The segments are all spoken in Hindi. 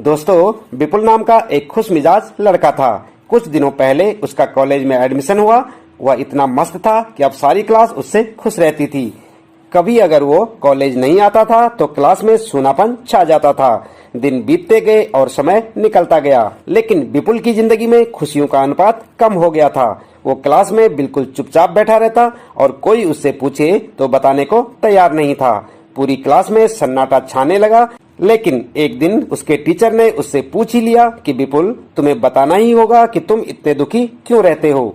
दोस्तों, विपुल नाम का एक खुश मिजाज लड़का था। कुछ दिनों पहले उसका कॉलेज में एडमिशन हुआ। वह इतना मस्त था कि अब सारी क्लास उससे खुश रहती थी। कभी अगर वो कॉलेज नहीं आता था तो क्लास में सूनापन छा जाता था। दिन बीतते गए और समय निकलता गया, लेकिन विपुल की जिंदगी में खुशियों का अनुपात कम हो गया था। वो क्लास में बिल्कुल चुपचाप बैठा रहता और कोई उससे पूछे तो बताने को तैयार नहीं था। पूरी क्लास में सन्नाटा छाने लगा। लेकिन एक दिन उसके टीचर ने उससे पूछ ही लिया कि विपुल, तुम्हें बताना ही होगा कि तुम इतने दुखी क्यों रहते हो।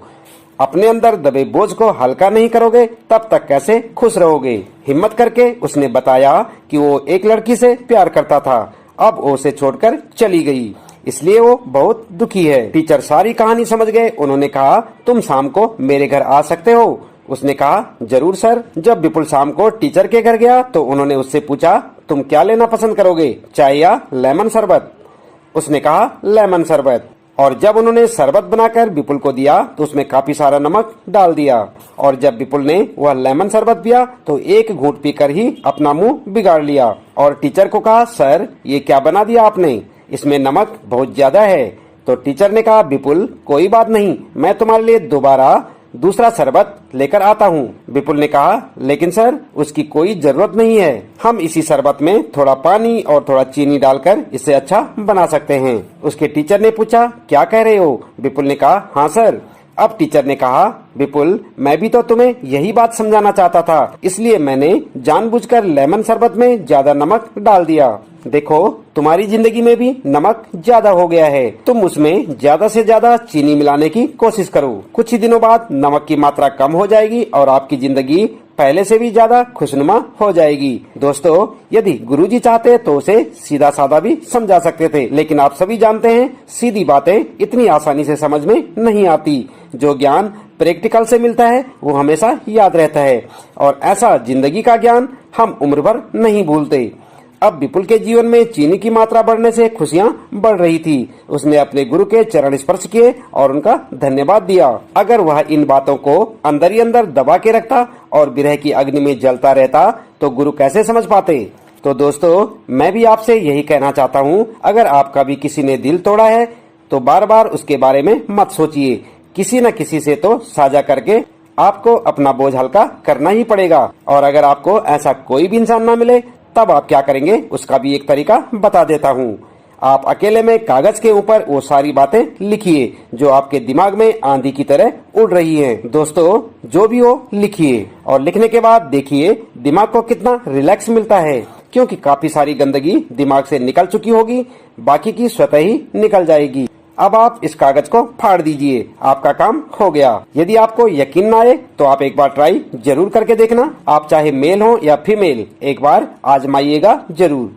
अपने अंदर दबे बोझ को हल्का नहीं करोगे तब तक कैसे खुश रहोगे। हिम्मत करके उसने बताया कि वो एक लड़की से प्यार करता था। अब वो उसे छोड़कर चली गई, इसलिए वो बहुत दुखी है। टीचर सारी कहानी समझ गए। उन्होंने कहा, तुम शाम को मेरे घर आ सकते हो। उसने कहा, जरूर सर। जब विपुल शाम को टीचर के घर गया तो उन्होंने उससे पूछा, तुम क्या लेना पसंद करोगे, चाय या लेमन शरबत। उसने कहा, लेमन शरबत। और जब उन्होंने शरबत बनाकर विपुल को दिया तो उसमें काफी सारा नमक डाल दिया। और जब विपुल ने वह लेमन शरबत पिया तो एक घूंट पीकर ही अपना मुंह बिगाड़ लिया और टीचर को कहा, सर ये क्या बना दिया आपने, इसमें नमक बहुत ज्यादा है। तो टीचर ने कहा, विपुल कोई बात नहीं, मैं तुम्हारे लिए दोबारा दूसरा शरबत लेकर आता हूँ। विपुल ने कहा, लेकिन सर उसकी कोई जरूरत नहीं है, हम इसी शरबत में थोड़ा पानी और थोड़ा चीनी डालकर इसे अच्छा बना सकते हैं। उसके टीचर ने पूछा, क्या कह रहे हो। विपुल ने कहा, हाँ सर। अब टीचर ने कहा, विपुल मैं भी तो तुम्हें यही बात समझाना चाहता था, इसलिए मैंने जानबूझकर लेमन शरबत में ज्यादा नमक डाल दिया। देखो तुम्हारी जिंदगी में भी नमक ज्यादा हो गया है, तुम उसमें ज्यादा से ज्यादा चीनी मिलाने की कोशिश करो। कुछ ही दिनों बाद नमक की मात्रा कम हो जाएगी और आपकी जिंदगी पहले से भी ज्यादा खुशनुमा हो जाएगी। दोस्तों, यदि गुरुजी चाहते तो उसे सीधा साधा भी समझा सकते थे, लेकिन आप सभी जानते हैं सीधी बातें इतनी आसानी से समझ में नहीं आती। जो ज्ञान प्रैक्टिकल से मिलता है वो हमेशा याद रहता है, और ऐसा जिंदगी का ज्ञान हम उम्र भर नहीं भूलते। अब विपुल के जीवन में चीनी की मात्रा बढ़ने से खुशियां बढ़ रही थी। उसने अपने गुरु के चरण स्पर्श किए और उनका धन्यवाद दिया। अगर वह इन बातों को अंदर ही अंदर दबा के रखता और विरह की अग्नि में जलता रहता तो गुरु कैसे समझ पाते। तो दोस्तों, मैं भी आपसे यही कहना चाहता हूँ, अगर आपका भी किसी ने दिल तोड़ा है तो बार बार उसके बारे में मत सोचिए। किसी न किसी से तो साझा करके आपको अपना बोझ हल्का करना ही पड़ेगा। और अगर आपको ऐसा कोई भी इंसान न मिले तब आप क्या करेंगे उसका भी एक तरीका बता देता हूँ। आप अकेले में कागज के ऊपर वो सारी बातें लिखिए जो आपके दिमाग में आंधी की तरह उड़ रही हैं। दोस्तों, जो भी हो लिखिए और लिखने के बाद देखिए दिमाग को कितना रिलैक्स मिलता है, क्योंकि काफी सारी गंदगी दिमाग से निकल चुकी होगी, बाकी की स्वतः ही निकल जाएगी। अब आप इस कागज को फाड़ दीजिए, आपका काम हो गया। यदि आपको यकीन न आए तो आप एक बार ट्राई जरूर करके देखना। आप चाहे मेल हो या फीमेल, एक बार आजमाइएगा जरूर।